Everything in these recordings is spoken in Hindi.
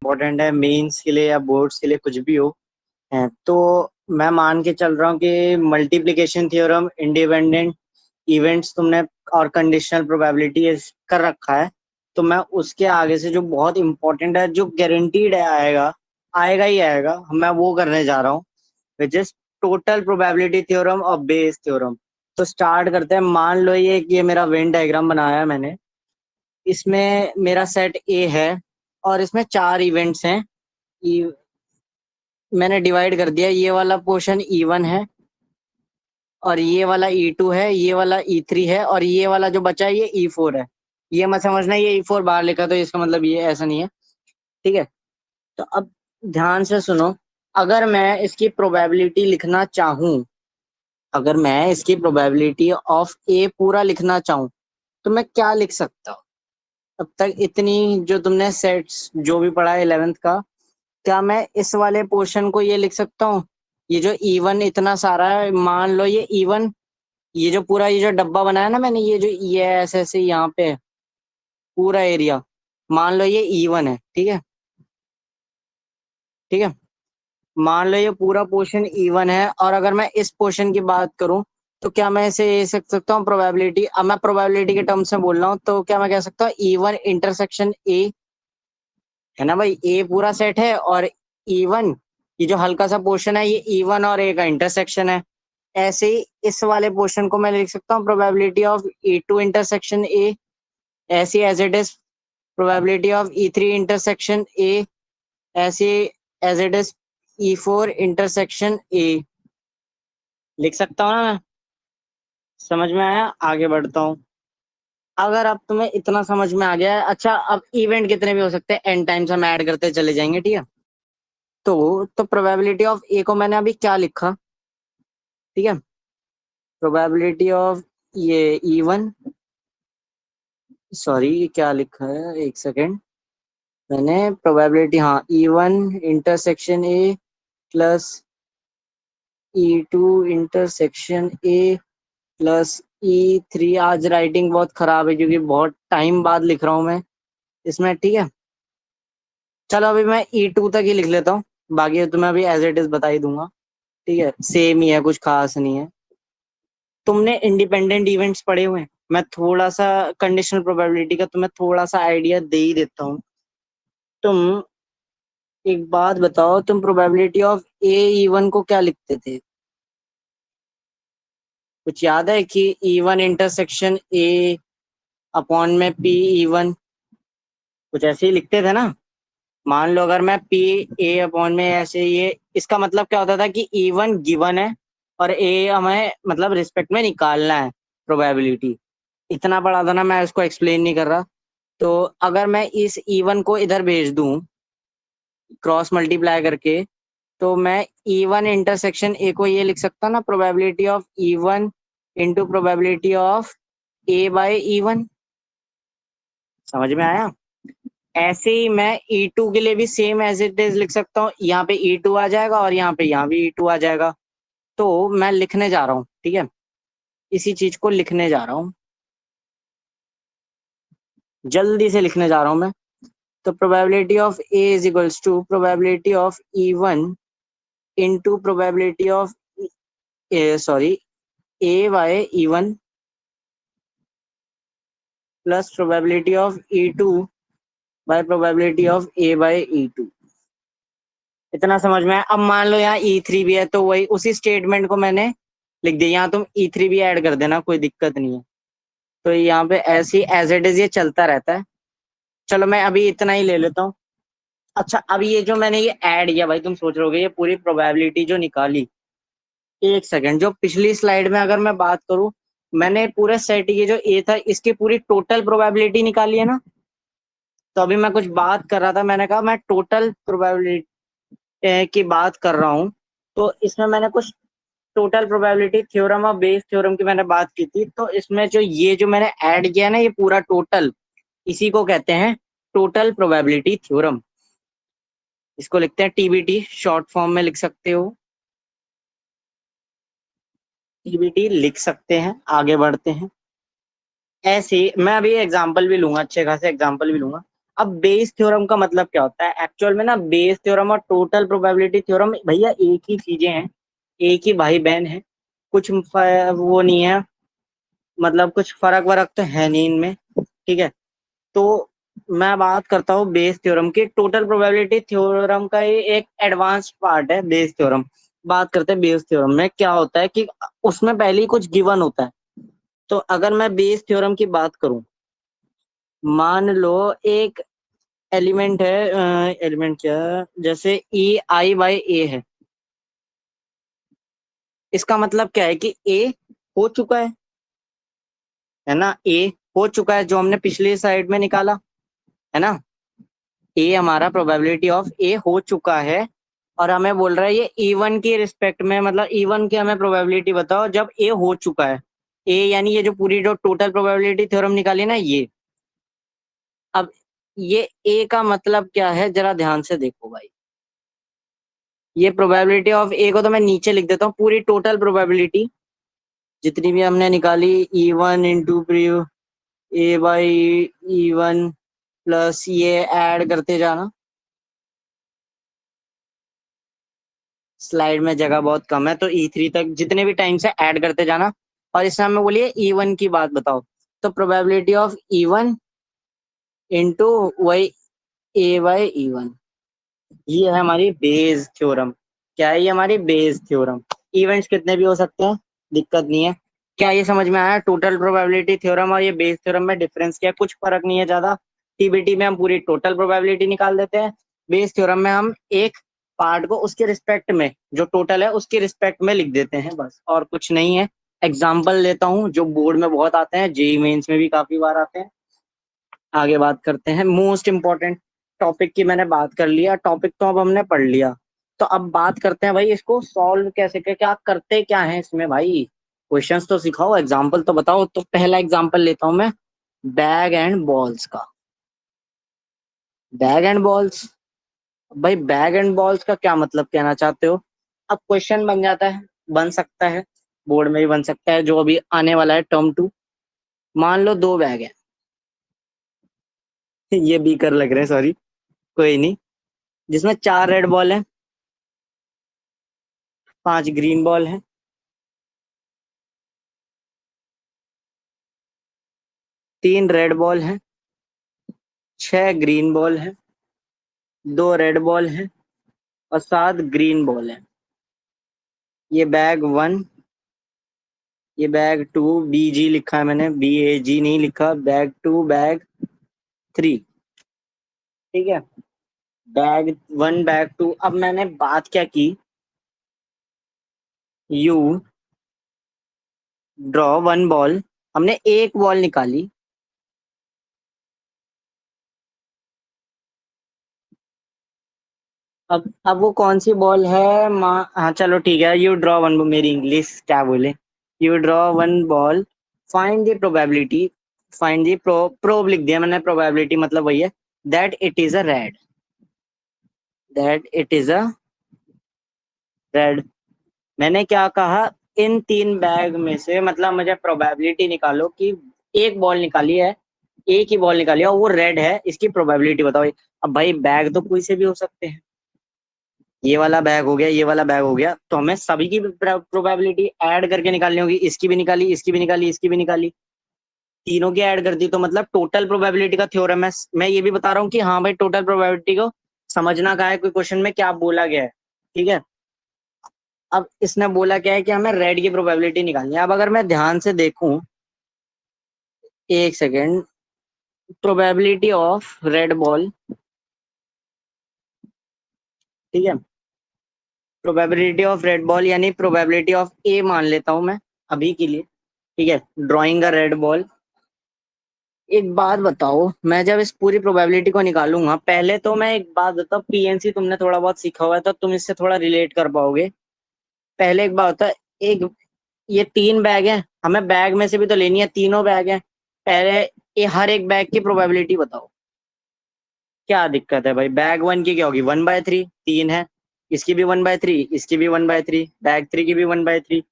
इम्पोर्टेंट है मेंस के लिए या बोर्ड्स के लिए, कुछ भी हो। है तो मैं मान के चल रहा हूँ कि मल्टीप्लिकेशन थ्योरम, इंडिपेंडेंट इवेंट्स तुमने और कंडीशनल प्रोबेबिलिटी कर रखा है। तो मैं उसके आगे से जो बहुत इंपॉर्टेंट है, जो गारंटीड है आएगा, आएगा ही आएगा, मैं वो करने जा रहा हूँ, which is total probability theorem और बेस थ्योरम। तो स्टार्ट करते हैं। मान लो ये मेरा वेन डायग्राम बनाया है मैंने। इसमें मेरा सेट ए है और इसमें 4 इवेंट्स हैं। E- मैंने डिवाइड कर दिया, ये वाला पोर्शन E1 है और ये वाला E2 है, ये वाला E3 है और ये वाला जो बचा है ये E4 है। ये मत समझना ये E4 बाहर लिखा तो इसका मतलब ये ऐसा नहीं है। ठीक है। तो अब ध्यान से सुनो। अगर मैं इसकी प्रोबेबिलिटी लिखना चाहूं, अगर मैं इसकी प्रोबेबिलिटी ऑफ ए पूरा लिखना चाहूं, तो मैं क्या लिख सकता हूँ? अब तक इतनी जो तुमने सेट्स जो भी पढ़ा है 11th का, क्या मैं इस वाले पोर्शन को ये लिख सकता हूँ? ये जो E1 इतना सारा है, मान लो ये E1, ये जो पूरा ये जो डब्बा बनाया ना मैंने, ये जो ये ऐसे ऐसे यहाँ पे है, पूरा एरिया, मान लो ये E1 है। ठीक है। ठीक है। मान लो ये पूरा पोर्शन E1 है और अगर मैं इस पोर्शन की बात करूं, तो क्या मैं इसे ये सकता हूँ प्रोबेबिलिटी? अब मैं प्रोबेबिलिटी के टर्म्स में बोल रहा हूँ, तो क्या मैं कह सकता हूँ E1 इंटरसेक्शन ए, है ना भाई? ए पूरा सेट है और E1, ये जो हल्का सा पोर्शन है, ये E1 और ए का इंटरसेक्शन है। ऐसे ही इस वाले पोर्शन को मैं लिख सकता हूँ probability of E2 intersection A, ऐसी as it is probability of E3 intersection A, ऐसे as it is E4 intersection A. लिख सकता हूँ ना मैं? समझ में आया? आगे बढ़ता हूँ। अगर अब तुम्हें इतना समझ में आ गया है, अच्छा अब इवेंट कितने भी हो सकते हैं, एन टाइम्स हम ऐड करते चले जाएंगे। ठीक है। तो प्रोबेबिलिटी ऑफ ए को मैंने अभी क्या लिखा? ठीक है। प्रोबेबिलिटी ऑफ ये E1, सॉरी ये क्या लिखा है, एक सेकेंड। मैंने प्रोबेबिलिटी, हाँ, E1 intersection A plus E2 intersection A plus E3। आज राइटिंग बहुत खराब है क्योंकि बहुत टाइम बाद लिख रहा हूँ मैं इसमें। ठीक है। चलो अभी मैं E2 तक ही लिख लेता हूँ, बाकी तो मैं अभी एज इट इज बता ही दूंगा। ठीक है, सेम ही है, कुछ खास नहीं है। तुमने इंडिपेंडेंट इवेंट्स पढ़े हुए हैं? मैं थोड़ा सा कंडीशनल प्रोबेबिलिटी का तुम्हें थोड़ा सा आइडिया दे ही देता हूँ। तुम एक बात बताओ, तुम प्रोबेबिलिटी ऑफ E1 को क्या लिखते थे? कुछ याद है कि E1 इंटरसेक्शन ए अपॉन में P E1, कुछ ऐसे ही लिखते थे ना? मान लो अगर मैं P A अपॉन में ऐसे, ये इसका मतलब क्या होता था कि E1 गिवन है और ए हमें मतलब रिस्पेक्ट में निकालना है प्रोबेबिलिटी। इतना पढ़ा था ना, मैं इसको एक्सप्लेन नहीं कर रहा। तो अगर मैं इस E1 को इधर भेज दूं क्रॉस मल्टीप्लाई करके, तो मैं E1 इंटरसेक्शन ए को ये लिख सकता ना, probability of E1 into probability of A/E1। समझ में आया? ऐसे ही मैं E2 के लिए भी सेम एज इट इज लिख सकता हूँ। यहाँ पे E2 आ जाएगा और यहाँ भी E2 आ जाएगा। तो मैं लिखने जा रहा हूँ, ठीक है, इसी चीज को लिखने जा रहा हूँ, जल्दी से लिखने जा रहा हूँ मैं। तो probability of A is equals to probability of E1 into probability of, sorry, A/E1 plus probability of E2 by probability of A/E2। इतना समझ में आया? अब मान लो यहाँ E3 भी है, तो वही उसी स्टेटमेंट को मैंने लिख दिया। यहाँ तुम E3 भी ऐड कर देना, कोई दिक्कत नहीं है। तो यहाँ पे ऐसी एज इट इज ये चलता रहता है। चलो मैं अभी इतना ही ले लेता हूँ। अच्छा अब ये जो मैंने ये ऐड किया भाई, तुम सोच रहे होगे ये पूरी प्रोबेबिलिटी जो निकाली, एक सेकंड, जो पिछली स्लाइड में अगर मैं बात करूं, मैंने पूरे सेट ये जो ए था इसकी पूरी टोटल प्रोबेबिलिटी निकाली है ना। तो अभी मैं कुछ बात कर रहा था, मैंने कहा मैं टोटल प्रोबेबिलिटी की बात कर रहा हूँ। तो इसमें मैंने कुछ टोटल प्रोबेबिलिटी थ्योरम और बेस थ्योरम की मैंने बात की थी। तो इसमें जो ये जो मैंने ऐड किया ना, ये पूरा टोटल, इसी को कहते हैं टोटल प्रोबेबिलिटी थ्योरम। इसको लिखते हैं TBT, शॉर्ट फॉर्म में लिख सकते हो, TBT लिख सकते हैं। आगे बढ़ते हैं। ऐसे मैं अभी एग्जाम्पल भी लूंगा, अच्छे खासे एग्जाम्पल भी लूंगा। अब बेस थ्योरम का मतलब क्या होता है एक्चुअल में ना, बेस थ्योरम और टोटल प्रोबेबिलिटी थ्योरम भैया एक ही चीजें हैं, एक ही भाई बहन है, कुछ वो नहीं है, मतलब कुछ फर्क वरक तो है नहीं इनमें, ठीक है। तो मैं बात करता हूँ बेस थ्योरम की। टोटल प्रोबेबिलिटी थ्योरम का ये एक एडवांस पार्ट है बेस थ्योरम। बात करते हैं बेस थ्योरम में क्या होता है कि उसमें पहले ही कुछ गिवन होता है। तो अगर मैं बेस थ्योरम की बात करूं, मान लो एक एलिमेंट है, एलिमेंट क्या जैसे ई आई बाई ए इसका मतलब क्या है कि ए हो चुका है ना, ए हो चुका है जो हमने पिछली साइड में निकाला, है ना। ए हमारा प्रोबेबिलिटी ऑफ ए हो चुका है, और हमें बोल रहा है ये E1 की रिस्पेक्ट में, मतलब E1 की हमें प्रोबेबिलिटी बताओ जब ए हो चुका है। ए यानी ये जो पूरी जो टोटल प्रोबेबिलिटी थ्योरम निकाली ना ये। अब ये ए का मतलब क्या है जरा ध्यान से देखो भाई। ये प्रोबेबिलिटी ऑफ ए को तो मैं नीचे लिख देता हूँ, पूरी टोटल प्रोबेबिलिटी जितनी भी हमने निकाली, E1 into A by E1 plus ये ऐड करते जाना। स्लाइड में जगह बहुत कम है तो E3 तक जितने भी टाइम से ऐड करते जाना, और इसमें हमें बोलिए E1 की बात बताओ। तो प्रोबेबिलिटी ऑफ E1 इंटू वही ए बाई E1, ये है हमारी बेस थ्योरम। क्या है ये हमारी बेस थ्योरम। इवेंट्स कितने भी हो सकते हैं, दिक्कत नहीं है। क्या ये समझ में आया टोटल प्रोबेबिलिटी थ्योरम और ये बेस थ्योरम में डिफरेंस क्या है? कुछ फर्क नहीं है ज्यादा। टीबीटी में हम पूरी टोटल प्रोबेबिलिटी निकाल देते हैं, बेस थ्योरम में हम एक पार्ट को उसके रिस्पेक्ट में, जो टोटल है उसके रिस्पेक्ट में लिख देते हैं, बस और कुछ नहीं है। एग्जाम्पल लेता हूँ जो बोर्ड में बहुत आते हैं, जेई मेंस में भी काफी बार आते हैं। आगे बात करते हैं मोस्ट इंपॉर्टेंट टॉपिक की। मैंने बात कर लिया टॉपिक, तो अब हमने पढ़ लिया। तो अब बात करते हैं भाई इसको सॉल्व कैसे, क्या करते क्या है इसमें भाई। क्वेश्चंस तो सिखाओ, एग्जाम्पल तो बताओ। तो पहला एग्जाम्पल लेता हूं मैं, बैग एंड बॉल्स का। बैग एंड बॉल्स, भाई बैग एंड बॉल्स का क्या मतलब कहना चाहते हो? अब क्वेश्चन बन जाता है, बन सकता है, बोर्ड में भी बन सकता है, जो अभी आने वाला है टर्म 2। मान लो दो बैग है ये बीकर लग रहे हैं, सॉरी, कोई नहीं। जिसमें 4 रेड बॉल है, 5 ग्रीन बॉल है, 3 रेड बॉल है, 6 ग्रीन बॉल है, 2 रेड बॉल है, और 7 ग्रीन बॉल है। ये बैग 1, ये बैग 2, BG लिखा है मैंने, BAG नहीं लिखा, बैग 2 बैग 3, ठीक है। बैग 1 बैग 2, अब मैंने बात क्या की, यू ड्रॉ 1 बॉल, हमने एक बॉल निकाली। अब वो कौन सी बॉल है माँ, हाँ चलो ठीक है, यू ड्रॉ वन, मेरी इंग्लिश क्या बोले, you draw 1 ball, find the probability, find the probe लिख दिया मैंने, प्रोबेबिलिटी मतलब वही है, that it is a red, that it is a red. मैंने क्या कहा, इन 3 बैग में से मतलब मुझे प्रोबेबिलिटी निकालो कि एक बॉल निकाली है, एक ही बॉल निकाली है और वो रेड है, इसकी प्रोबेबिलिटी बताओ। अब भाई बैग तो कोई से भी हो सकते हैं, ये वाला बैग हो गया, ये वाला बैग हो गया, तो हमें सभी की प्रोबेबिलिटी ऐड करके निकालनी होगी। इसकी भी निकाली, इसकी भी निकाली, इसकी भी निकाली, तीनों की ऐड कर दी, तो मतलब टोटल प्रोबेबिलिटी का थ्योरम है। मैं ये भी बता रहा हूँ कि हाँ भाई टोटल प्रोबेबिलिटी को समझना का है, कोई क्वेश्चन में क्या बोला गया है, ठीक है। अब इसने बोला क्या है कि हमें रेड की प्रोबेबिलिटी निकालनी है। अब अगर मैं ध्यान से देखूं, एक second, probability of red ball, ठीक है, प्रोबेबिलिटी ऑफ रेड बॉल यानी प्रोबेबिलिटी ऑफ ए मान लेता हूं मैं अभी के लिए, ठीक है, ड्रॉइंग का रेड बॉल। एक बात बताओ, मैं जब इस पूरी प्रोबेबिलिटी को निकालूंगा, पहले तो मैं एक बात बताऊं, पीएनसी तुमने थोड़ा बहुत सीखा हुआ है तो तुम इससे थोड़ा रिलेट कर पाओगे। पहले एक बात होता है, एक ये 3 बैग है, हमें बैग में से भी तो लेनी है, तीनों बैग है। पहले ये हर एक बैग की प्रोबेबिलिटी बताओ, क्या दिक्कत है भाई। बैग 1 की क्या होगी, 1/3, 3 है, इसकी भी 1/3, इसकी भी 1/3, बैग 3 की भी 1/3।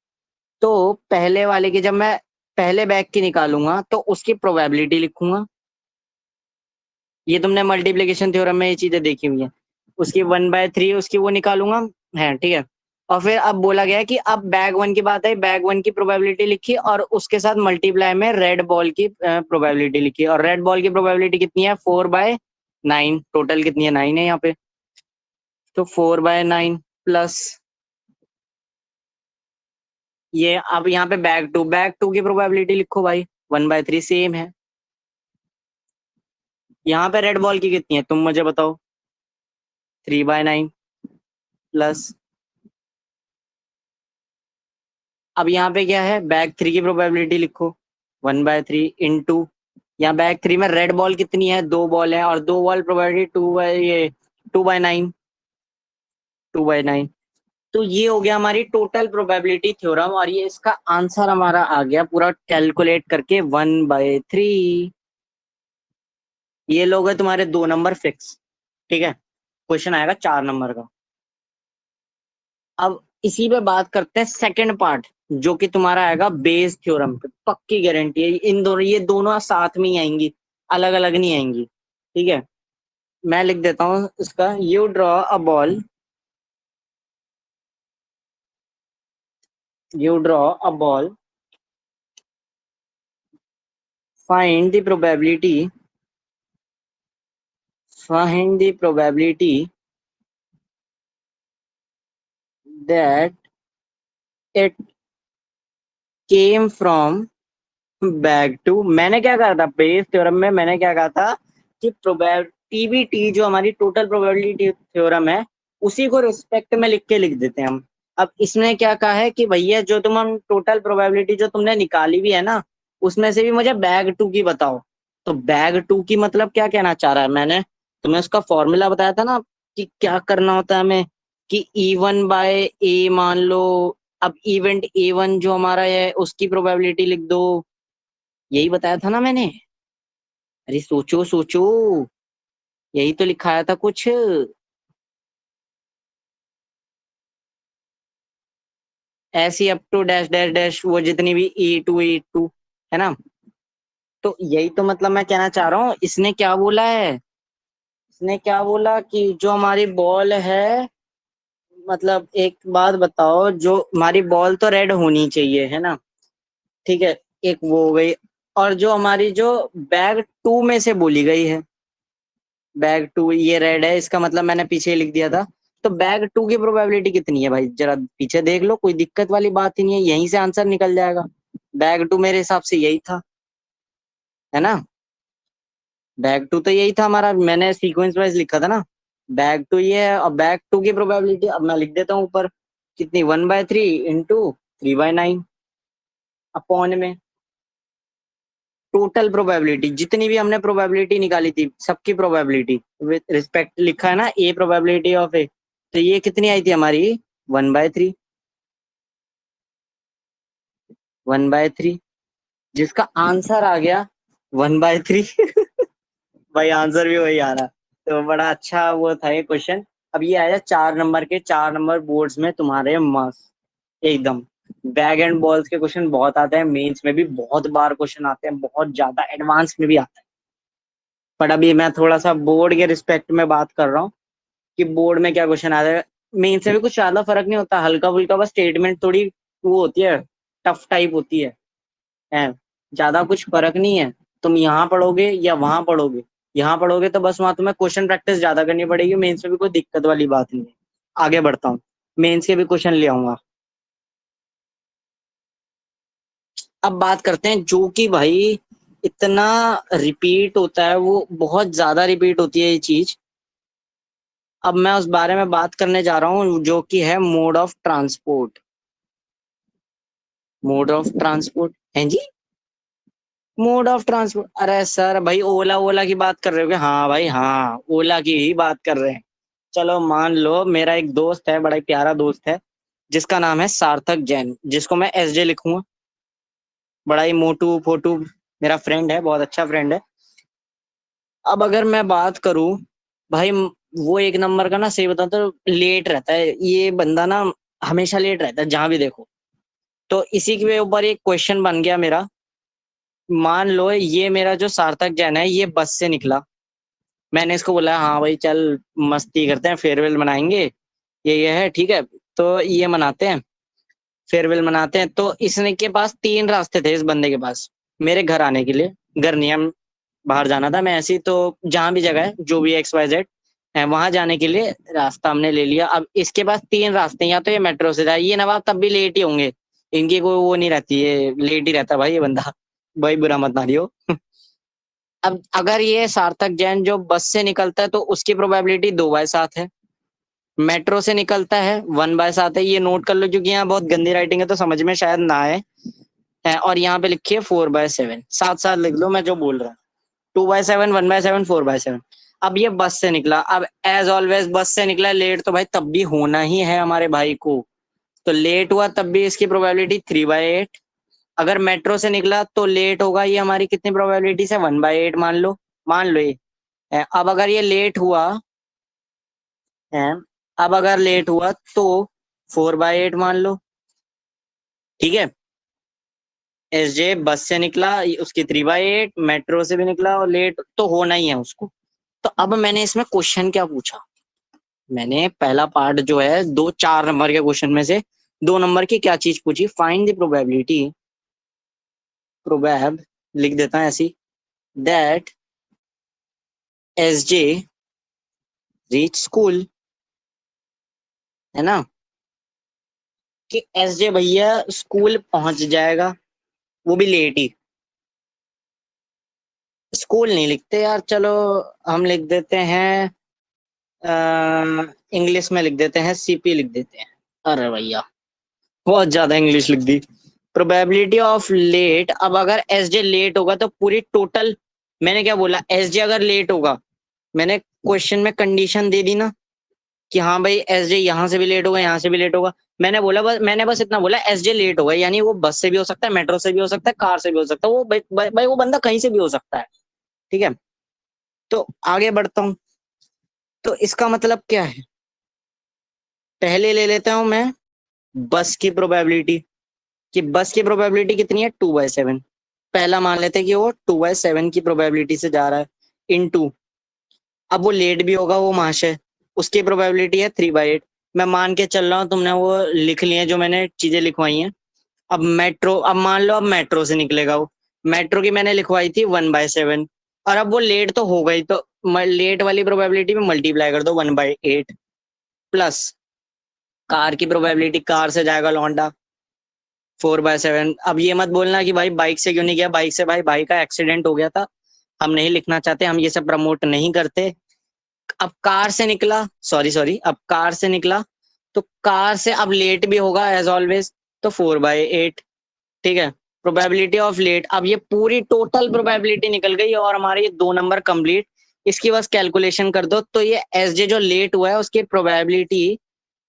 तो पहले वाले की जब मैं पहले बैग की निकालूंगा तो उसकी प्रोबेबिलिटी लिखूंगा, ये तुमने मल्टीप्लिकेशन थ्योरम में ये चीजें देखी हुई हैं। उसकी 1/3 उसकी वो निकालूंगा है, ठीक है। और फिर अब बोला गया है कि अब बैग वन की बात है, बैग वन की प्रोबेबिलिटी लिखी और उसके साथ मल्टीप्लाई में रेड बॉल की प्रोबेबिलिटी लिखी, और रेड बॉल की प्रोबेबिलिटी कितनी है, 4/9, टोटल कितनी है, 9 है यहाँ पे। तो 4/9 प्लस ये, अब यहाँ पे बैग टू की प्रोबेबिलिटी लिखो भाई, 1/3 सेम है। यहाँ पे रेड बॉल की कितनी है तुम मुझे बताओ, 3/9 प्लस, अब यहाँ पे क्या है, बैग थ्री की प्रोबेबिलिटी लिखो, 1/3 इंटू, यहाँ बैग थ्री में रेड बॉल कितनी है, 2 बॉल है, और 2 बॉल प्रोबेबिलिटी 2/9, 2/9। तो ये हो गया हमारी टोटल प्रोबेबिलिटी थ्योरम, और ये इसका आंसर हमारा आ गया पूरा कैलकुलेट करके 1/3। ये लोग है तुम्हारे 2 नंबर फिक्स, ठीक है। क्वेश्चन आएगा 4 नंबर का। अब इसी पे बात करते हैं सेकंड पार्ट, जो कि तुम्हारा आएगा बेस थ्योरम पे, पक्की गारंटी है इन दोनों, ये दोनों साथ में ही आएंगी, अलग अलग नहीं आएंगी, ठीक है। मैं लिख देता हूँ इसका, you draw a ball, you draw a ball, find the probability, find the probability that it came from bag two. मैंने क्या कहा था बेस थ्योरम में, मैंने क्या कहा था कि प्रोबेबिलिटी टीबीटी जो हमारी टोटल प्रोबेबिलिटी थ्योरम है, उसी को रिस्पेक्ट में लिख के लिख देते हैं हम। अब इसने क्या कहा है कि भैया जो तुम हम टोटल प्रोबेबिलिटी जो तुमने निकाली भी है ना, उसमें से भी मुझे बैग टू की बताओ। तो बैग टू की मतलब क्या कहना चाह रहा है, मैंने तुम्हें उसका फॉर्मूला बताया था ना कि क्या करना होता है हमें, कि E1/A मान लो। अब इवेंट A1 जो हमारा है उसकी प्रोबेबिलिटी लिख दो, यही बताया था ना मैंने। अरे सोचो सोचो, यही तो लिखाया था कुछ। ऐसी up to dash dash dash, वो जितनी भी E2 है ना। तो यही तो मतलब मैं कहना चाह रहा हूँ, इसने क्या बोला है, इसने क्या बोला कि जो हमारी बॉल है, मतलब एक बात बताओ, जो हमारी बॉल तो रेड होनी चाहिए है ना, ठीक है, एक वो हो गई। और जो हमारी जो बैग टू में से बोली गई है, बैग टू ये रेड है, इसका मतलब मैंने पीछे लिख दिया था। तो बैग टू की प्रोबेबिलिटी कितनी है भाई, जरा पीछे देख लो, कोई दिक्कत वाली बात ही नहीं है, यहीं से आंसर निकल जाएगा। बैग टू मेरे हिसाब से यही था, है ना। बैग टू तो यही था हमारा, मैंने सीक्वेंस वाइज लिखा था ना। बैग टू ये है, और बैग टू की प्रोबेबिलिटी अब मैं लिख देता हूँ ऊपर, कितनी, 1/3 इंटू 3/9 अपॉन में टोटल प्रोबेबिलिटी, जितनी भी हमने प्रोबेबिलिटी निकाली थी सबकी प्रोबेबिलिटी विद रिस्पेक्ट लिखा है ना, ए प्रोबेबिलिटी ऑफ ए। तो ये कितनी आई थी हमारी, 1/3, 1/3, जिसका आंसर आ गया 1/3। भाई आंसर भी वही आ रहा। तो बड़ा अच्छा वो था ये क्वेश्चन। अब ये आया 4 नंबर के, 4 नंबर बोर्ड्स में तुम्हारे मस्त एकदम। बैग एंड बॉल्स के क्वेश्चन बहुत आते हैं, मेंस में भी बहुत बार क्वेश्चन आते हैं, बहुत ज्यादा एडवांस में भी आते हैं। पर अभी मैं थोड़ा सा बोर्ड के रिस्पेक्ट में बात कर रहा हूँ कि बोर्ड में क्या क्वेश्चन आता है। मेन से भी कुछ ज्यादा फर्क नहीं होता, हल्का फुल्का बस स्टेटमेंट थोड़ी वो होती है, टफ टाइप होती है। ज्यादा कुछ फर्क नहीं है। तुम यहाँ पढ़ोगे या वहां पढ़ोगे, यहाँ पढ़ोगे तो बस वहां तुम्हें क्वेश्चन प्रैक्टिस ज्यादा करनी पड़ेगी, मेंस में भी कोई दिक्कत वाली बात नहीं है। आगे बढ़ता हूँ, मेंस के भी क्वेश्चन ले आऊंगा। अब बात करते हैं जो कि भाई इतना रिपीट होता है, वो बहुत ज्यादा रिपीट होती है ये चीज। अब मैं उस बारे में बात करने जा रहा हूँ जो कि है mode of transport. Mode of transport है जी, मोड ऑफ ट्रांसपोर्ट, अरे सर भाई ओला, ओला की बात कर रहे हो क्या, हाँ भाई हाँ, ओला की ही बात कर रहे हैं। चलो मान लो मेरा एक दोस्त है, बड़ा ही प्यारा दोस्त है, जिसका नाम है सार्थक जैन, जिसको मैं SJ लिखूंगा। बड़ा ही मोटू फोटू मेरा फ्रेंड है, बहुत अच्छा फ्रेंड है। अब अगर मैं बात करूं भाई, वो 1 नंबर का ना, सही बताऊं तो लेट रहता है ये बंदा ना, हमेशा लेट रहता है जहां भी देखो। तो इसी के ऊपर एक क्वेश्चन बन गया मेरा। मान लो ये मेरा जो सार्थक जैन है, ये बस से निकला, मैंने इसको बोला हाँ भाई चल मस्ती करते हैं, फेयरवेल मनाएंगे, ये है ठीक है, तो ये मनाते हैं, फेयरवेल मनाते हैं। तो इसने के पास 3 रास्ते थे, इस बंदे के पास, मेरे घर आने के लिए। घर नहीं, हम बाहर जाना था, मैं ऐसी तो जहां भी जगह है जो भी XYZ है वहां जाने के लिए रास्ता हमने ले लिया। अब इसके पास 3 रास्ते हैं, या तो ये मेट्रो से जाए, ये नवाब तब भी लेट ही होंगे, इनकी कोई वो नहीं रहती है, लेट ही रहता भाई ये बंदा, भाई बुरा मत मानियो। अब अगर ये सार्थक जैन जो बस से निकलता है तो उसकी प्रोबेबिलिटी 2/7 है, मेट्रो से निकलता है 1/7 है, ये नोट कर लो क्योंकि यहाँ बहुत गंदी राइटिंग है तो समझ में शायद ना आए। और यहाँ पे लिखिए 4/7, साथ साथ लिख लो मैं जो बोल रहा हूँ, 2/7, 1/7, 4/7। अब ये बस से निकला, अब एज ऑलवेज बस से निकला लेट, तो भाई तब भी होना ही है हमारे भाई को, तो लेट हुआ तब भी इसकी प्रोबेबिलिटी 3/8। अगर मेट्रो से निकला तो लेट होगा, ये हमारी कितनी प्रोबेबिलिटी है, 1/8 मान लो, मान लो ये। अब अगर ये लेट हुआ है, अब अगर लेट हुआ तो 4/8 मान लो, ठीक है। SJ बस से निकला, उसकी 3/8, मेट्रो से भी निकला और लेट तो होना ही है उसको। तो अब मैंने इसमें क्वेश्चन क्या पूछा, मैंने पहला पार्ट जो है 4 नंबर के क्वेश्चन में से 2 नंबर की क्या चीज पूछी, फाइंड द प्रोबेबिलिटी, प्रोबेब लिख देता है ऐसी, दैट SJ रीच स्कूल, है ना, कि SJ भैया स्कूल पहुंच जाएगा, वो भी लेट ही। स्कूल नहीं लिखते यार, चलो हम लिख देते हैं, इंग्लिश में लिख देते हैं, CP लिख देते हैं। अरे भैया बहुत ज्यादा इंग्लिश लिख दी। प्रोबेबिलिटी ऑफ लेट, अब अगर SJ लेट होगा तो पूरी टोटल, मैंने क्या बोला, SJ अगर लेट होगा, मैंने क्वेश्चन में कंडीशन दे दी ना कि हाँ भाई SJ यहाँ से भी लेट होगा, यहाँ से भी लेट होगा। मैंने बस इतना बोला SJ लेट होगा, यानी वो बस से भी हो सकता है, मेट्रो से भी हो सकता है, कार से भी हो सकता है, वो भाई वो बंदा कहीं से भी हो सकता है, ठीक है। तो आगे बढ़ता हूँ, तो इसका मतलब क्या है, पहले ले लेता हूं मैं बस की प्रोबेबिलिटी, कि बस की प्रोबेबिलिटी कितनी है, 2/7। पहला मान लेते हैं कि वो 2/7 की प्रोबेबिलिटी से जा रहा है, इनटू, अब वो लेट भी होगा वो महाशय, उसकी प्रोबेबिलिटी है 3/8। मैं मान के चल रहा हूँ, तुमने वो लिख लिए जो मैंने चीजें लिखवाई हैं। अब मेट्रो, अब मान लो अब मेट्रो से निकलेगा वो, मेट्रो की मैंने लिखवाई थी 1/7, और अब वो लेट तो हो गई, तो लेट वाली प्रोबेबिलिटी में मल्टीप्लाई कर दो 1/8, प्लस कार की प्रोबेबिलिटी, कार से जाएगा लौंडा 4/7। अब ये मत बोलना कि भाई बाइक से क्यों नहीं गया, बाइक से भाई का एक्सीडेंट हो गया था, हम नहीं लिखना चाहते, हम ये सब प्रमोट नहीं करते। अब कार से निकला, सॉरी सॉरी, अब कार से निकला तो कार से अब लेट भी होगा एज ऑलवेज, तो 4/8, ठीक है। प्रोबेबिलिटी ऑफ लेट, अब ये पूरी टोटल प्रोबेबिलिटी निकल गई और हमारे ये 2 नंबर कंप्लीट। इसकी बस कैलकुलेशन कर दो, तो ये SJ जो लेट हुआ है उसकी प्रोबेबिलिटी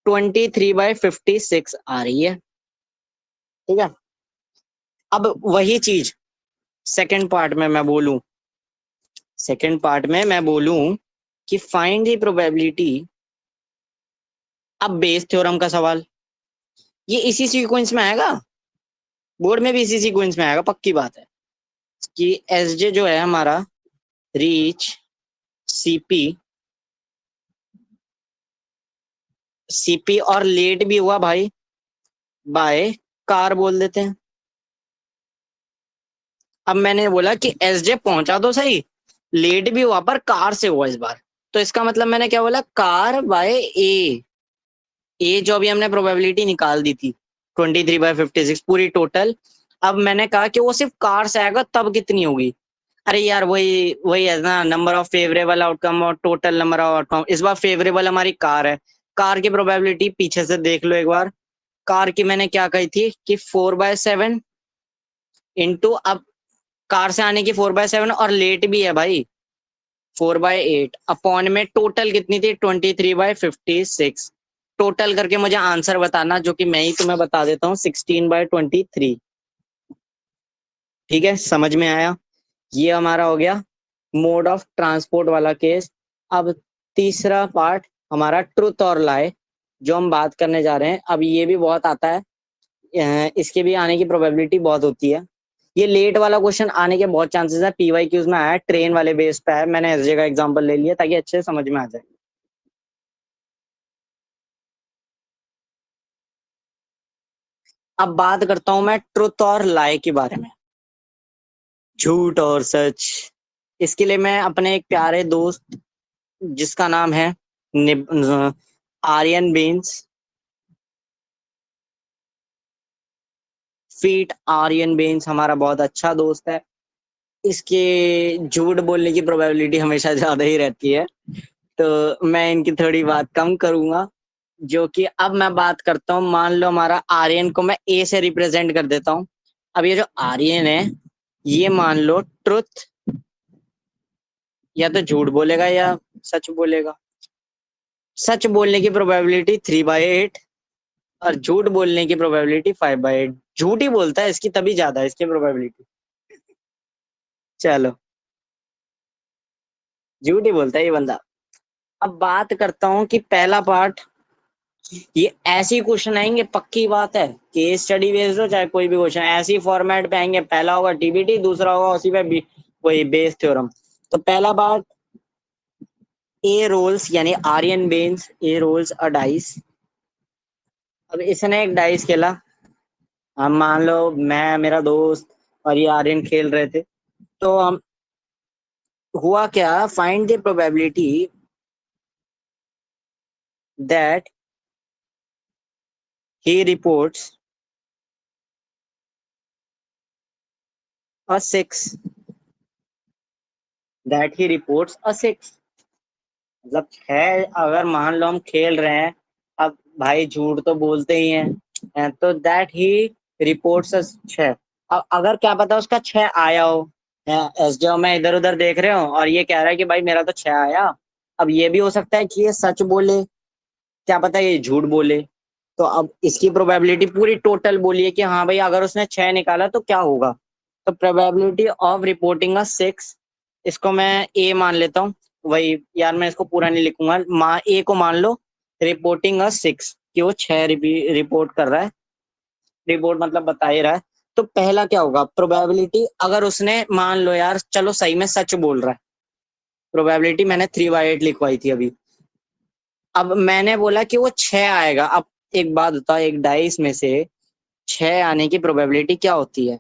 23/56 आ रही है, ठीक है। अब वही चीज सेकंड पार्ट में मैं बोलूं, सेकंड पार्ट में मैं बोलूं कि फाइंड द प्रोबेबिलिटी, अब बेस थ्योरम का सवाल, ये इसी सीक्वेंस में आएगा, बोर्ड में भी इसी सीक्वेंस में आएगा, पक्की बात है, कि SJ जो है हमारा रीच CP, CP और लेट भी हुआ भाई बाय कार बोल देते हैं। अब मैंने बोला कि SJ पहुंचा तो सही, लेट भी हुआ पर कार से हुआ इस बार, तो इसका मतलब मैंने क्या बोला, कार बाय ए जो अभी हमने प्रोबेबिलिटी निकाल दी थी 23/56 पूरी टोटल। अब मैंने कहा कि वो सिर्फ कार से आएगा तब कितनी होगी, अरे यार वही वही है ना, नंबर ऑफ फेवरेबल आउटकम और टोटल नंबर ऑफ आउटकम, इस बार फेवरेबल हमारी कार है, कार की प्रोबेबिलिटी पीछे से देख लो एक बार, कार की मैंने क्या कही थी कि 4/7 इंटू, अब कार से आने की 4/7 और लेट भी है भाई 4/8, अपॉन में टोटल कितनी थी 23/56, टोटल करके मुझे आंसर बताना, जो कि मैं ही तुम्हें बता देता हूँ 16/23, ठीक है, समझ में आया। ये हमारा हो गया मोड ऑफ ट्रांसपोर्ट वाला केस। अब तीसरा पार्ट हमारा ट्रुथ और लाई, जो हम बात करने जा रहे हैं, अब ये भी बहुत आता है, इसके भी आने की प्रोबेबिलिटी बहुत होती है। ये लेट वाला क्वेश्चन आने के बहुत चांसेस है, पीवाई क्यूज में आया, ट्रेन वाले बेस पे है, मैंने एसजे का एग्जांपल ले लिया ताकि अच्छे से समझ में आ जाए। अब बात करता हूं मैं ट्रुथ और लाई के बारे में, झूठ और सच। इसके लिए मैं अपने एक प्यारे दोस्त जिसका नाम है आर्यन बेंस, फीट आर्यन बेंस हमारा बहुत अच्छा दोस्त है, इसके झूठ बोलने की प्रोबेबिलिटी हमेशा ज्यादा ही रहती है, तो मैं इनकी थोड़ी बात कम करूंगा। जो कि अब मैं बात करता हूँ, मान लो हमारा आर्यन को मैं ए से रिप्रेजेंट कर देता हूँ। अब ये जो आर्यन है, ये मान लो ट्रुथ या तो झूठ बोलेगा या सच बोलेगा। सच बोलने की प्रोबेबिलिटी 3/8 और झूठ बोलने की प्रोबेबिलिटी 5/8। झूठ ही बोलता है इसकी, तभी ज्यादा है इसकी प्रोबेबिलिटी। चलो, झूठ ही बोलता है ये बंदा। अब बात करता हूँ कि पहला पार्ट, ये ऐसे ही क्वेश्चन आएंगे, पक्की बात है, केस स्टडी बेस्ड हो चाहे कोई भी क्वेश्चन, ऐसी ही फॉर्मेट पे आएंगे। पहला होगा टीबीटी, दूसरा होगा उसी पे वही बेस थ्योरम। तो पहला बात, ए रोल्स यानी आर्यन बेन्स ए रोल्स अ डाइस। अब इसने एक डाइस खेला, हम मान लो मैं मेरा दोस्त और ये आर्यन खेल रहे थे, तो हम हुआ क्या, find the probability that he reports a 6, that he reports a 6। मतलब है, अगर मान लो हम खेल रहे हैं, अब भाई झूठ तो बोलते ही हैं, तो दैट ही रिपोर्ट्स अ 6। अब अगर क्या पता उसका 6 आया हो, एस जो मैं इधर उधर देख रहे हो और ये कह रहा है कि भाई मेरा तो 6 आया। अब ये भी हो सकता है कि ये सच बोले, क्या पता ये झूठ बोले। तो अब इसकी प्रोबेबिलिटी पूरी टोटल बोलिए कि हाँ भाई अगर उसने 6 निकाला तो क्या होगा। तो प्रोबेबिलिटी ऑफ रिपोर्टिंग अ 6, इसको मैं ए मान लेता हूँ। वही यार, मैं इसको पूरा नहीं लिखूंगा, ए को मान लो रिपोर्टिंग अ 6, कि वो 6 रिपोर्ट कर रहा है। रिपोर्ट मतलब बता ही रहा है। तो पहला क्या होगा, प्रोबेबिलिटी, अगर उसने मान लो यार चलो सही में सच बोल रहा है, प्रोबेबिलिटी मैंने 3/8 लिखवाई थी अभी। अब मैंने बोला कि वो 6 आएगा। अब एक बात बताओ, एक डाइस में से 6 आने की प्रोबेबिलिटी क्या होती है?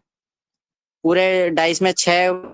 पूरे डाइस में 6।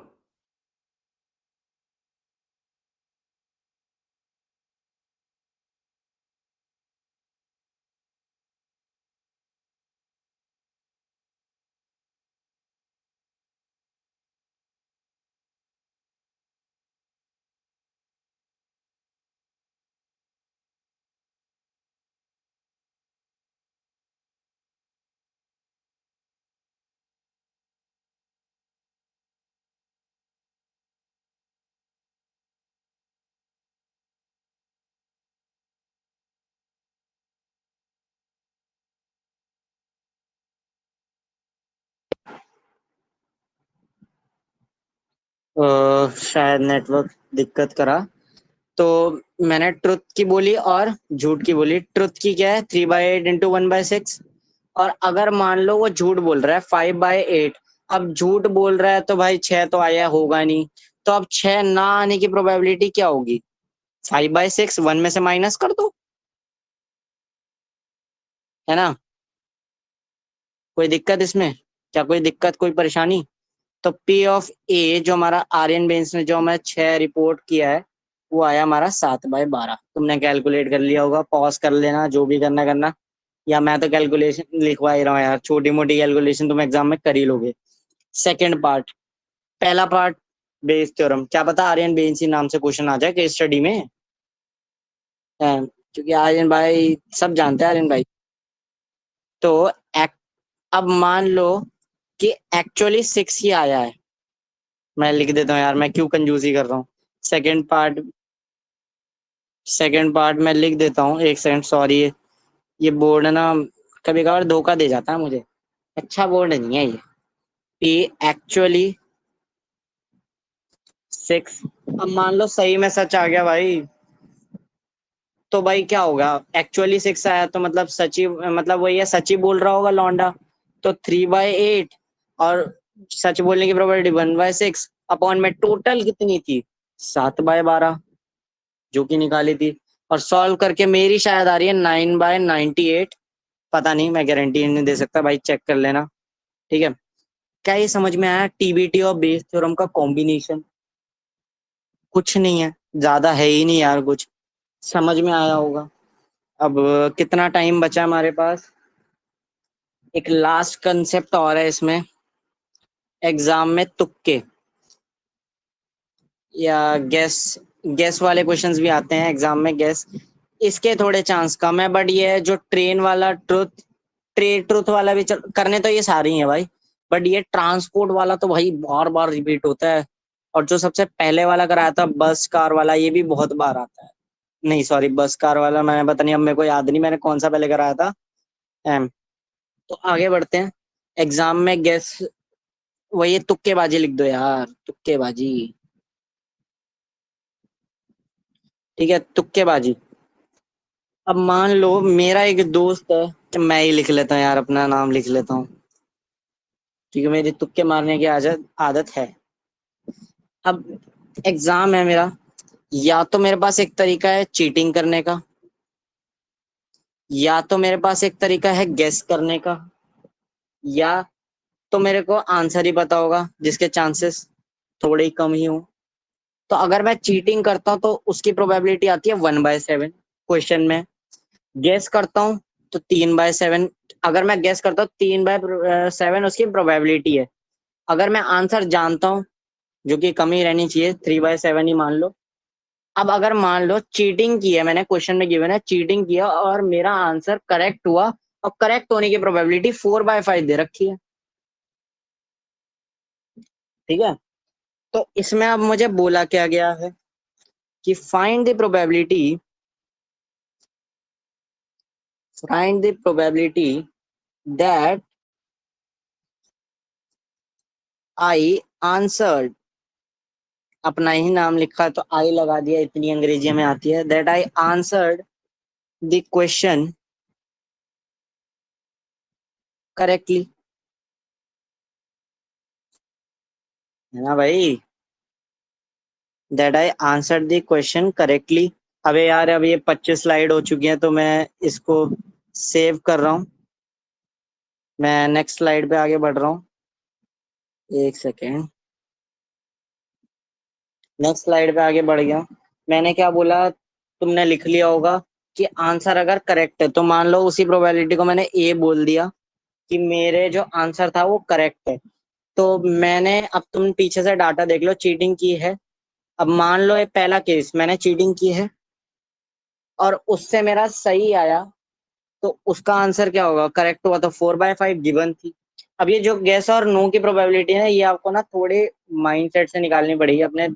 शायद नेटवर्क दिक्कत करा। तो मैंने ट्रुथ की बोली और झूठ की बोली। ट्रुथ की क्या है, 3/8 इंटू 1/6। और अगर मान लो वो झूठ बोल रहा है 5/8, अब झूठ बोल रहा है तो भाई 6 तो आया होगा नहीं। तो अब 6 ना आने की प्रोबेबिलिटी क्या होगी? 5/6, 1 में से माइनस कर दो, है ना? कोई दिक्कत इसमें? क्या कोई दिक्कत, कोई परेशानी? तो पी ऑफ ए जो हमारा आर्यन बेंस ने जो हमें 6 रिपोर्ट किया है, वो आया हमारा 7/12। तुमने कैलकुलेट कर लिया होगा, पॉज कर लेना, जो भी करना करना। या मैं तो कैलकुलेशन लिखवा ही रहा हूँ यार, छोटी मोटी कैलकुलेशन तुम एग्जाम में कर ही लोगे। सेकेंड पार्ट, पहला पार्ट बेस थ्योरम, क्या पता आर्यन बेंस ही नाम से क्वेश्चन आ जाए केस स्टडी में। क्योंकि आर्यन भाई सब जानते हैं, आर्यन भाई। तो एक, अब मान लो कि एक्चुअली 6 ही आया है। मैं लिख देता हूँ यार, मैं क्यों कंजूसी कर रहा हूँ। सेकेंड पार्ट, सेकेंड पार्ट में लिख देता हूँ, एक सेकंड, सॉरी। ये बोर्ड है ना, कभी कभार धोखा दे जाता है मुझे, अच्छा बोर्ड नहीं है ये। P actually 6। अब मान लो सही में सच आ गया भाई, तो भाई क्या होगा, एक्चुअली 6 आया तो मतलब सच ही, मतलब वही है, सच ही बोल रहा होगा लौंडा। तो 3/8 और सच बोलने की प्रोबेबिलिटी 1/6 अपॉन में टोटल कितनी थी, 7/12 जो कि निकाली थी। और सॉल्व करके मेरी शायद आ रही है 9/98, पता नहीं, मैं गारंटी नहीं दे सकता भाई, चेक कर लेना। ठीक है, क्या ये समझ में आया? टीबीटी और बेस थ्योरम का कॉम्बिनेशन कुछ नहीं है, ज्यादा है ही नहीं यार कुछ, समझ में आया होगा। अब कितना टाइम बचा हमारे पास? एक लास्ट कंसेप्ट और है इसमें, एग्जाम में तुक्के या गैस, गैस वाले क्वेश्चंस भी आते हैं एग्जाम में, गैस इसके थोड़े चांस कम है, बट ये जो ट्रेन वाला ट्रुथ, ट्रुथ वाला भी करने तो ये सारी हैं भाई, बट ये ट्रांसपोर्ट वाला तो भाई बार बार रिपीट होता है। और जो सबसे पहले वाला कराया था बस कार वाला, ये भी बहुत बार आता है। नहीं सॉरी, बस कार वाला मैंने, पता नहीं, अब मेरे को याद नहीं मैंने कौन सा पहले कराया था। एम तो आगे बढ़ते हैं, एग्जाम में गैस, वही तुक्केबाजी लिख दो यार, तुक्केबाजी। ठीक है, तुक्केबाजी। अब मान लो मेरा एक दोस्त है, मैं ही लिख लेता हूँ यार, अपना नाम लिख लेता हूँ, क्योंकि मेरी तुक्के मारने की आदत आदत है। अब एग्जाम है मेरा, या तो मेरे पास एक तरीका है चीटिंग करने का, या तो मेरे पास एक तरीका है गेस करने का, या तो मेरे को आंसर ही पता होगा जिसके चांसेस थोड़े ही कम ही हो। तो अगर मैं चीटिंग करता हूँ तो उसकी प्रोबेबिलिटी आती है 1/7 क्वेश्चन में। गेस करता हूँ तो 3/7, अगर मैं गेस करता हूँ 3/7 उसकी प्रोबेबिलिटी है। अगर मैं आंसर जानता हूँ, जो कि कम ही रहनी चाहिए, 3/7 ही मान लो। अब अगर मान लो चीटिंग की है मैंने, क्वेश्चन में गिवन है चीटिंग किया और मेरा आंसर करेक्ट हुआ, और करेक्ट होने की प्रोबेबिलिटी 4/5 दे रखी है। ठीक है, तो इसमें अब मुझे बोला क्या गया है कि find the probability that I answered, अपना ही नाम लिखा है तो आई लगा दिया, इतनी अंग्रेजी में आती है, that I answered the question correctly, है ना भाई, that I answered the question correctly। अबे यार अब ये 25 स्लाइड हो चुकी हैं, तो मैं इसको सेव कर रहा हूँ, मैं नेक्स्ट स्लाइड पे आगे बढ़ रहा हूँ, एक सेकेंड। नेक्स्ट स्लाइड पे आगे बढ़ गया। मैंने क्या बोला, तुमने लिख लिया होगा कि आंसर अगर करेक्ट है, तो मान लो उसी प्रोबेबिलिटी को मैंने ए बोल दिया कि मेरे जो आंसर था वो करेक्ट है। तो मैंने, अब तुम पीछे से डाटा देख लो, चीटिंग की है। अब मान लो ये पहला केस मैंने चीटिंग की है और उससे मेरा सही आया, तो उसका आंसर क्या होगा, करेक्ट हुआ, तो 4/5 गिवन थी। अब ये जो गेस और नो की प्रोबेबिलिटी है, ये आपको ना थोड़े माइंडसेट से निकालनी पड़ेगी, अपने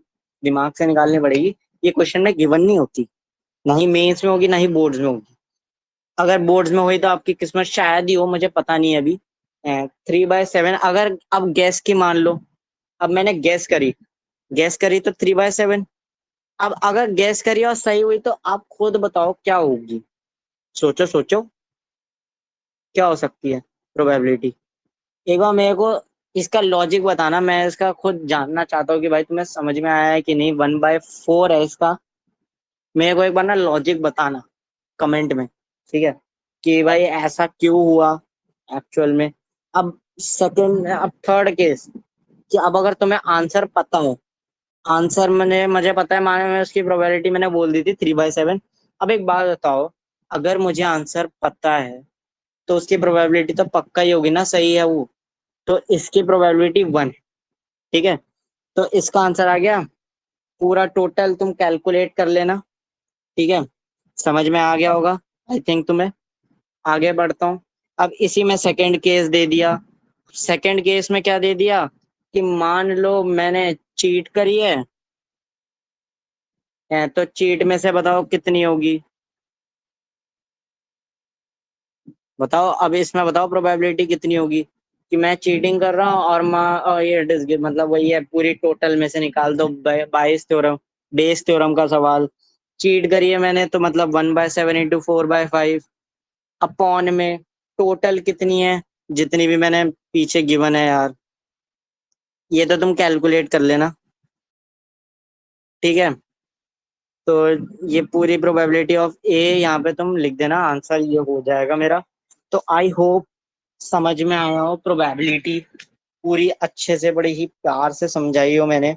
दिमाग से निकालनी पड़ेगी। ये क्वेश्चन में गिवन नहीं होती, ना ही मेंस में होगी ना ही बोर्ड्स में होगी। अगर बोर्ड्स में हुई तो आपकी किस्मत शायद ही हो, मुझे पता नहीं है अभी। 3/7, अगर अब गैस की मान लो, अब मैंने गैस करी तो 3/7। अब अगर गैस करी और सही हुई तो आप खुद बताओ क्या होगी, सोचो सोचो, क्या हो सकती है प्रोबेबिलिटी। एक बार मेरे को इसका लॉजिक बताना, मैं इसका खुद जानना चाहता हूँ कि भाई तुम्हें समझ में आया है कि नहीं, 1/4 है इसका। मेरे को एक बार ना लॉजिक बताना कमेंट में, ठीक है, कि भाई ऐसा क्यों हुआ एक्चुअल में। अब सेकंड, अब थर्ड केस, कि अब अगर तुम्हें आंसर पता हो, आंसर मैंने, मुझे पता है, माने मैं उसकी प्रोबेबिलिटी मैंने बोल दी थी 3/7। अब एक बात बताओ, अगर मुझे आंसर पता है तो उसकी प्रोबेबिलिटी तो पक्का ही होगी ना, सही है वो, तो इसकी प्रोबेबिलिटी 1। ठीक है, तो इसका आंसर आ गया, पूरा टोटल तुम कैलकुलेट कर लेना। ठीक है, समझ में आ गया होगा आई थिंक तुम्हें। आगे बढ़ता हूँ, अब इसी में सेकंड केस दे दिया। सेकंड केस में क्या दे दिया कि मान लो मैंने चीट करी है, तो चीट में से बताओ कितनी होगी, बताओ अब इसमें बताओ प्रोबेबिलिटी कितनी होगी कि मैं चीटिंग कर रहा हूँ, और और ये मतलब वही है, पूरी टोटल में से निकाल दो, बाइस थ्योरम, बेस थ्योरम का सवाल। चीट करी है मैंने तो मतलब 1/7 इंटू 4/5 अपॉन में टोटल कितनी है, जितनी भी मैंने पीछे गिवन है यार, ये तो तुम कैलकुलेट कर लेना, ठीक है। तो ये पूरी प्रोबेबिलिटी ऑफ ए यहाँ पे तुम लिख देना, आंसर ये हो जाएगा मेरा। तो आई होप समझ में आया हो प्रोबेबिलिटी, पूरी अच्छे से बड़े ही प्यार से समझाई हो मैंने,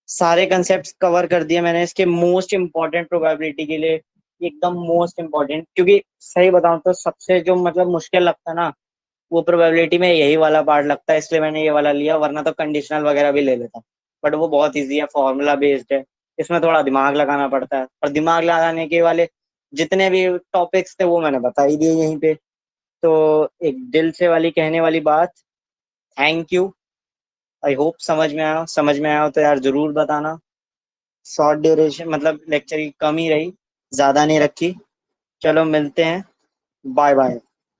सारे कंसेप्ट कवर कर दिए मैंने इसके मोस्ट इम्पोर्टेंट प्रोबेबिलिटी के लिए, एकदम मोस्ट इम्पोर्टेंट। क्योंकि सही बताऊं तो सबसे जो मतलब मुश्किल लगता है ना, वो प्रोबेबिलिटी में यही वाला पार्ट लगता है, इसलिए मैंने ये वाला लिया, वरना तो कंडीशनल वगैरह भी ले लेता। बट वो बहुत इजी है, फॉर्मूला बेस्ड है, इसमें थोड़ा दिमाग लगाना पड़ता है, और दिमाग लगाने के वाले जितने भी टॉपिक्स थे वो मैंने बता ही दिए यहीं पे। तो एक दिल से वाली कहने वाली बात, थैंक यू। आई होप समझ में आया हो तो यार जरूर बताना। शॉर्ट ड्यूरेशन मतलब लेक्चर की कम ही रही, ज्यादा नहीं रखी। चलो मिलते हैं, बाय बाय।